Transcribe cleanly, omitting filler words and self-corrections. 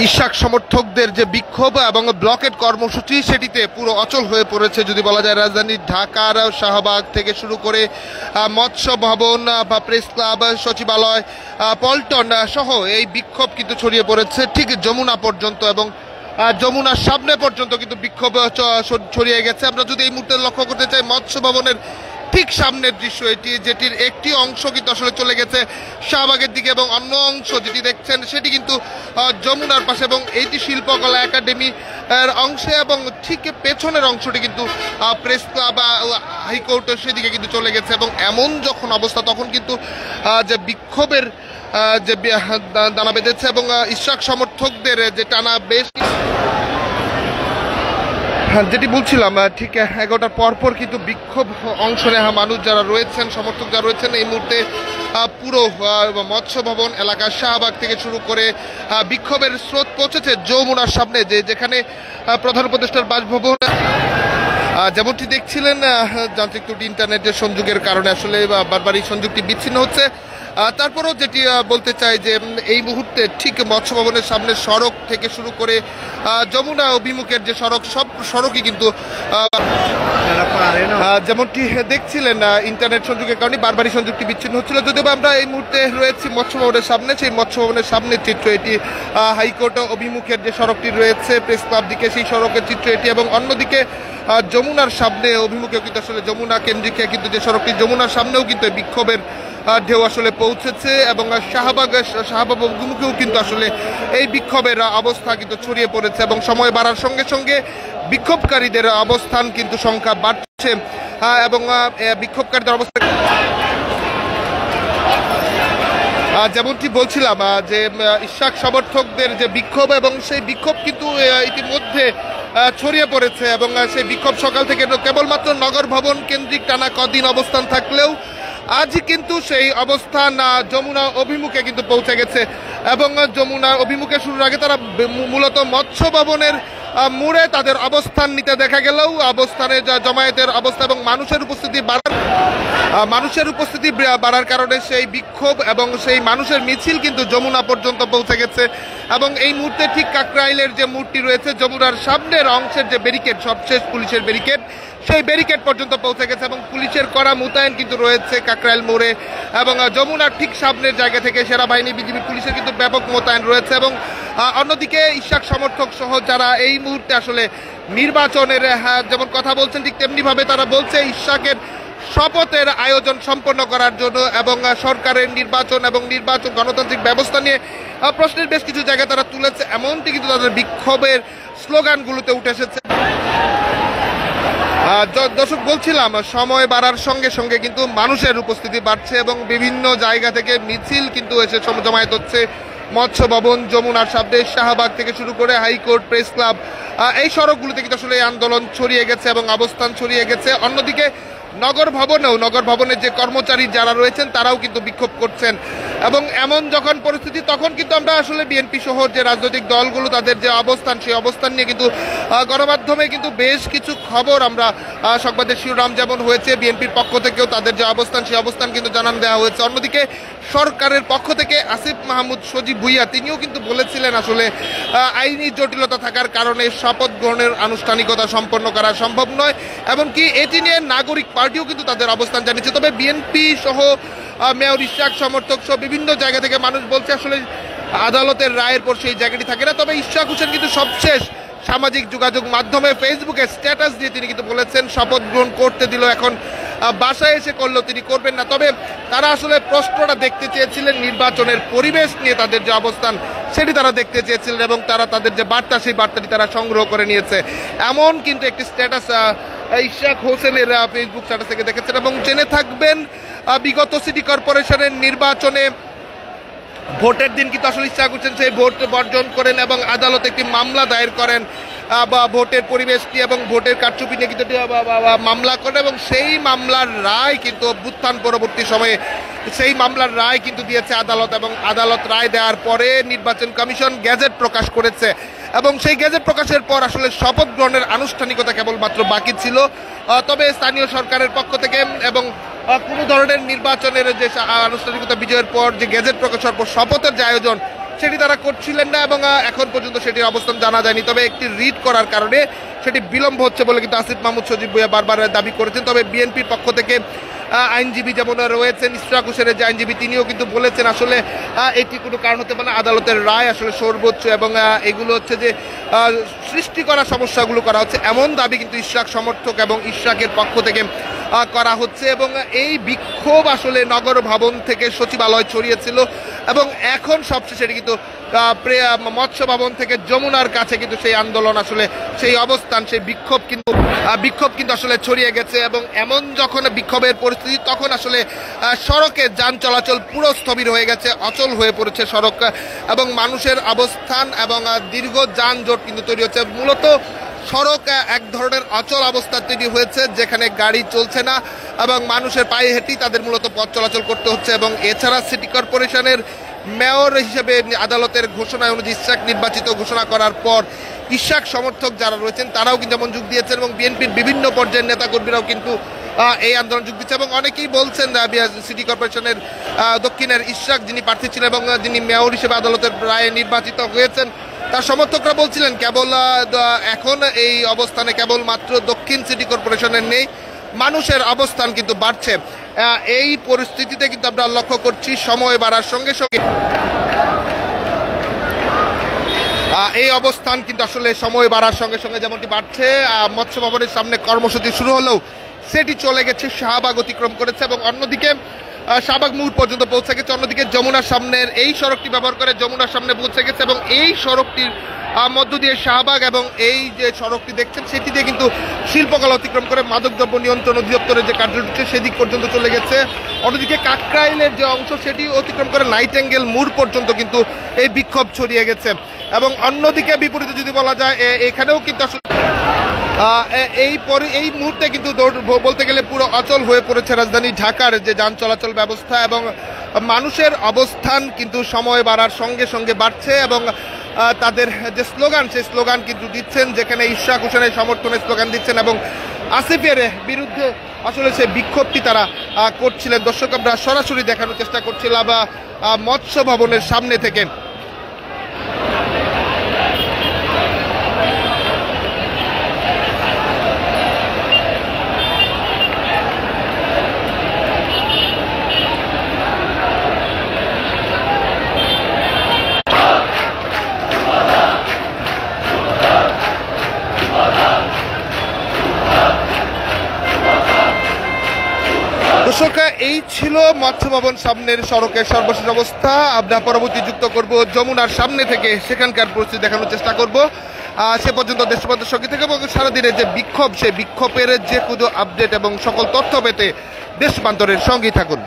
ইশাক সমর্থকদের যে বিক্ষোভ এবং ব্লকেট কর্মসূচি সেটিতে পুরো অচল হয়ে পড়েছে যদি বলা যায়। রাজধানী ঢাকার শাহবাগ থেকে শুরু করে মৎস্য ভবন বা প্রেস ক্লাব, সচিবালয়, পল্টন সহ এই বিক্ষোভ কিন্তু ছড়িয়ে পড়েছে ঠিক যমুনা পর্যন্ত এবং যমুনার সামনে পর্যন্ত কিন্তু বিক্ষোভ ছড়িয়ে গেছে। আমরা যদি এই মুহূর্তে লক্ষ্য করতে চাই মৎস্য ভবনের ঠিক সামনের দৃশ্য এটি, যেটির একটি অংশ কিন্তু আসলে চলে গেছে শাহবাগের দিকে এবং অন্য অংশ যেটি দেখছেন সেটি কিন্তু যমুনার পাশে এবং এইটি শিল্পকলা একাডেমি এর অংশে এবং ঠিক পেছনের অংশটি কিন্তু প্রেস ক্লাব হাইকোর্ট সেদিকে কিন্তু চলে গেছে। এবং এমন যখন অবস্থা তখন কিন্তু যে বিক্ষোভের যে দানা বেঁধেছে এবং ইশাক সমর্থকদের যে টানা বেশ যেটি বলছিলাম ঠিক 11টার পরপর কিন্তু বিক্ষোভ অংশ নেওয়া মানুষ যারা রয়েছেন, সমর্থক যারা রয়েছেন এই মুহূর্তে পুরো মৎস্য ভবন এলাকা শাহবাগ থেকে শুরু করে বিক্ষোভের স্রোত পৌঁছেছে যমুনার সামনে, যেখানে প্রধান উপদেষ্টার বাসভবন। যেমনটি দেখছিলেন যান্ত্রিক ত্রুটি ইন্টারনেটের সংযোগের কারণে আসলে বারবার এই সংযোগটি বিচ্ছিন্ন হচ্ছে। তারপরও যেটি বলতে চাই যে এই মুহূর্তে ঠিক মৎস্য ভবনের সামনে সড়ক থেকে শুরু করে যমুনা অভিমুখের যে সড়ক, সব সড়কই কিন্তু যেমনটি দেখছিলেন ইন্টারনেট সংযোগের কারণে বারবারই সংযোগটি বিচ্ছিন্ন হচ্ছিল। যদিও আমরা এই মুহূর্তে রয়েছি মৎস্য ভবনের সামনে, সেই মৎস্য ভবনের সামনের চিত্র এটি। হাইকোর্ট অভিমুখের যে সড়কটি রয়েছে প্রেস ক্লাব দিকে, সেই সড়কের চিত্র এটি এবং অন্যদিকে যমুনার সামনে অভিমুখে কিন্তু আসলে যমুনা কেন্দ্রিক কিন্তু যে সড়কটি, যমুনার সামনেও কিন্তু বিক্ষোভের ঢেউ আসলে পৌঁছেছে এবং শাহবাগ অভিমুখেও কিন্তু আসলে এই বিক্ষোভের অবস্থা কিন্তু ছড়িয়ে পড়েছে এবং সময় বাড়ার সঙ্গে সঙ্গে বিক্ষোভকারীদের অবস্থান কিন্তু সংখ্যা বাড়ছে এবং বিক্ষোভকারীদের অবস্থা যেমনটি বলছিলাম যে ইশাক সমর্থকদের যে বিক্ষোভ এবং সেই বিক্ষোভ কিন্তু ইতিমধ্যে ছড়িয়ে পড়েছে এবং সেই বিক্ষোভ সকাল থেকে কেবলমাত্র নগর ভবন কেন্দ্রিক টানা কদিন অবস্থান থাকলেও আজ কিন্তু সেই অবস্থান যমুনা অভিমুখে কিন্তু পৌঁছে গেছে এবং যমুনা অভিমুখে শুরুর আগে তারা মূলত মৎস্য ভবনের মোড়ে তাদের অবস্থান নিতে দেখা গেলেও অবস্থানে জমায়েতের অবস্থা এবং মানুষের উপস্থিতি বাড়ার কারণে সেই বিক্ষোভ এবং সেই মানুষের মিছিল কিন্তু যমুনা পর্যন্ত পৌঁছে গেছে এবং এই মুহূর্তে ঠিক কাকরাইলের যে মোড়টি রয়েছে যমুনার সামনের অংশের যে ব্যারিকেড, সবশেষ পুলিশের ব্যারিকেড, সেই ব্যারিকেড পর্যন্ত পৌঁছে গেছে এবং পুলিশের কড়া মোতায়েন কিন্তু রয়েছে কাকরাইল মোড়ে এবং যমুনার ঠিক সামনের জায়গা থেকে সেনাবাহিনী, বিজিবি, পুলিশের কিন্তু ব্যাপক মোতায়েন রয়েছে এবং অন্যদিকে ইশাক সমর্থক সহ যারা এই মুহূর্তে আসলে নির্বাচনের যেমন কথা বলছেন ঠিক তেমনি ভাবে তারা বলছে ইশাকের শপথের আয়োজন সম্পন্ন করার জন্য এবং সরকারের নির্বাচন এবং নির্বাচন গণতান্ত্রিক ব্যবস্থা নিয়ে প্রশ্নের বেশ কিছু জায়গায় তারা তুলেছে, এমনটি কিন্তু তাদের বিক্ষোভের স্লোগানগুলোতে উঠে এসেছে। দর্শক বলছিলাম সময় বাড়ার সঙ্গে সঙ্গে কিন্তু মানুষের উপস্থিতি বাড়ছে এবং বিভিন্ন জায়গা থেকে মিছিল কিন্তু এসে জমায়েত হচ্ছে মৎস্য ভবন, যমুনার সামনে শাহবাগ থেকে শুরু করে হাইকোর্ট, প্রেস ক্লাব, এই সড়কগুলোতে কিন্তু আসলে এই আন্দোলন ছড়িয়ে গেছে এবং অবস্থান ছড়িয়ে গেছে। অন্যদিকে নগর ভবনের যে কর্মচারী যারা রয়েছেন তারাও কিন্তু বিক্ষোভ করছেন এবং এমন যখন পরিস্থিতি তখন কিন্তু আমরা আসলে বিএনপি সহ যে রাজনৈতিক দলগুলো তাদের যে অবস্থান, সেই অবস্থান নিয়ে কিন্তু গণমাধ্যমে কিন্তু বেশ কিছু খবর আমরা সংবাদের শিরোনাম যেমন হয়েছে, বিএনপির পক্ষ থেকেও তাদের যে অবস্থান সেই অবস্থান কিন্তু জানান দেওয়া হয়েছে। অন্যদিকে সরকারের পক্ষ থেকে আসিফ মাহমুদ সজীব ভুইয়া তিনিও কিন্তু বলেছিলেন আসলে আইনি জটিলতা থাকার কারণে শপথ গ্রহণের আনুষ্ঠানিকতা সম্পন্ন করা সম্ভব নয়, এমনকি এটি নিয়ে নাগরিক পার্টিও কিন্তু তাদের অবস্থান জানিয়েছে। তবে বিএনপি সহ মেয়র ইশাক সমর্থক সহ বিভিন্ন জায়গা থেকে মানুষ বলছে আসলে আদালতের রায়ের পর সেই জায়গাটি থাকে না। তবে ইশাক হোসেন কিন্তু সবশেষ সামাজিক যোগাযোগ মাধ্যমে ফেসবুকে স্ট্যাটাস দিয়ে তিনি কিন্তু বলেছেন শপথ গ্রহণ করতে দিল, এখন বাসায় এসে করলেও তিনি করবেন না। তবে তারা আসলে প্রশ্নটা দেখতে চেয়েছিলেন নির্বাচনের পরিবেশ নিয়ে তাদের যে অবস্থান সেটি তারা দেখতে চেয়েছিলেন এবং তারা তাদের যে বার্তা সেই বার্তাটি তারা সংগ্রহ করে নিয়েছে, এমন কিন্তু একটি স্ট্যাটাস ইশাক হোসেনের ফেসবুক স্ট্যাটাস থেকে দেখেছেন। এবং জেনে থাকবেন বিগত সিটি কর্পোরেশনের নির্বাচনে ভোটের দিন কিন্তু আসলে ইশাক হোসেন সেই ভোট বর্জন করেন এবং আদালতে একটি মামলা দায়ের করেন বা ভোটের পরিবেশটি এবং ভোটের কারচুপি নিয়ে কিন্তু মামলা করেন এবং সেই মামলার রায় কিন্তু অভ্যুত্থান পরবর্তী সময়ে সেই মামলার রায় কিন্তু দিয়েছে আদালত এবং আদালত রায় দেওয়ার পরে নির্বাচন কমিশন গেজেট প্রকাশ করেছে এবং সেই গেজেট প্রকাশের পর আসলে শপথ গ্রহণের আনুষ্ঠানিকতা কেবলমাত্র বাকি ছিল। তবে স্থানীয় সরকারের পক্ষ থেকে এবং কোনো ধরনের নির্বাচনের যে আনুষ্ঠানিকতা বিজয়ের পর যে গেজেট প্রকাশের পর শপথের যে আয়োজন সেটি তারা করছিলেন না এবং এখন পর্যন্ত সেটির অবস্থান জানা যায়নি। তবে একটি রিট করার কারণে সেটি বিলম্ব হচ্ছে বলে কিন্তু আসিফ মাহমুদ সজীব ভুঁইয়া বারবার দাবি করেছেন। তবে বিএনপির পক্ষ থেকে আইনজীবী যেমন রয়েছেন ইশরাক হোসেনের যে আইনজীবী, তিনিও কিন্তু বলেছেন আসলে এটি কোনো কারণ হতে পারে না, আদালতের রায় আসলে সর্বোচ্চ এবং এগুলো হচ্ছে যে সৃষ্টি করা সমস্যাগুলো করা হচ্ছে, এমন দাবি কিন্তু ইশরাক সমর্থক এবং ইশরাকের পক্ষ থেকে করা হচ্ছে। এবং এই বিক্ষোভ আসলে নগর ভবন থেকে সচিবালয় ছড়িয়েছিল এবং এখন সবশেষে কিন্তু মৎস্য ভবন থেকে যমুনার কাছে কিন্তু সেই আন্দোলন আসলে সেই অবস্থান, সেই বিক্ষোভ কিন্তু আসলে ছড়িয়ে গেছে। এবং এমন যখন বিক্ষোভের পরিস্থিতি, তখন আসলে সড়কে যান চলাচল পুরো স্থবির হয়ে গেছে, অচল হয়ে পড়েছে সড়ক এবং মানুষের অবস্থান এবং দীর্ঘ যানজট কিন্তু তৈরি হচ্ছে। মূলত সড়ক এক ধরনের অচল অবস্থা তৈরি হয়েছে, যেখানে গাড়ি চলছে না এবং মানুষের পায়ে হেঁটেই তাদের মূলত পথ চলাচল করতে হচ্ছে। এবং এছাড়া সিটি কর্পোরেশনের মেয়র হিসেবে আদালতের ঘোষণা অনুযায়ী ইশরাক নির্বাচিত ঘোষণা করার পর ইশরাক সমর্থক যারা রয়েছেন তারাও কিন্তু যেমন যোগ দিয়েছেন এবং বিএনপির বিভিন্ন পর্যায়ের নেতাকর্মীরাও কিন্তু এই আন্দোলন যোগ দিচ্ছে। এবং অনেকেই বলছেন সিটি কর্পোরেশনের দক্ষিণের ইশরাক যিনি প্রার্থী ছিলেন এবং যিনি মেয়র হিসেবে আদালতের রায়ে নির্বাচিত হয়েছেন, তার সমর্থকরা বলছিলেন কেবল এখন এই অবস্থানে কেবল মাত্র দক্ষিণ সিটি কর্পোরেশনের নেই, মানুষের অবস্থান কিন্তু বাড়ছে। এই পরিস্থিতিতে কিন্তু আমরা লক্ষ্য করছি সময় বাড়ার সঙ্গে সঙ্গে এই অবস্থান কিন্তু আসলে সময় বাড়ার সঙ্গে সঙ্গে যেমনটি বাড়ছে। মৎস্য ভবনের সামনে কর্মসূচি শুরু হলেও সেটি চলে গেছে, শাহবাগ অতিক্রম করেছে এবং অন্যদিকে শাহবাগ মোড় পর্যন্ত পৌঁছে গেছে। অন্যদিকে যমুনার সামনের এই সড়কটি ব্যবহার করে যমুনার সামনে পৌঁছে গেছে এবং এই সড়কটির মধ্য দিয়ে শাহবাগ এবং এই যে সড়কটি দেখছেন সেটি দিয়ে কিন্তু শিল্পকলা অতিক্রম করে মাদকদ্রব্য নিয়ন্ত্রণ অধিদপ্তরের যে কার্যালয় সেদিক পর্যন্ত চলে গেছে। অন্যদিকে কাকরাইলের যে অংশ সেটি অতিক্রম করে নাইটেঙ্গেল মোড় পর্যন্ত কিন্তু এই বিক্ষোভ ছড়িয়ে গেছে। এবং অন্যদিকে বিপরীতে যদি বলা যায়, এখানেও কিন্তু আসলে এই মুহূর্তে কিন্তু বলতে গেলে পুরো অচল হয়ে পড়েছে রাজধানী ঢাকার যে যান চলাচল ব্যবস্থা এবং মানুষের অবস্থান কিন্তু সময় বাড়ার সঙ্গে সঙ্গে বাড়ছে এবং তাদের যে স্লোগান সেই স্লোগান কিন্তু দিচ্ছেন, যেখানে ইশরাক হোসেনের সমর্থনে স্লোগান দিচ্ছেন এবং আসিফের বিরুদ্ধে আসলে সেই বিক্ষোভটি তারা করছিলেন। দর্শক, আমরা সরাসরি দেখানোর চেষ্টা করছিলাম মৎস্য ভবনের সামনে থেকে। দর্শক, এই ছিল মৎস্য ভবন সামনের সড়কের সর্বশেষ অবস্থা। আমরা পরবর্তী যুক্ত করব যমুনার সামনে থেকে, সেখানকার পরিস্থিতি দেখানোর চেষ্টা করব। সে পর্যন্ত দেশবন্ধের সঙ্গে থেকে এবং সারাদিনের যে বিক্ষোভ, সেই বিক্ষোভের যে কোনো আপডেট এবং সকল তথ্য পেতে দেশবান্তরের সঙ্গেই থাকুন।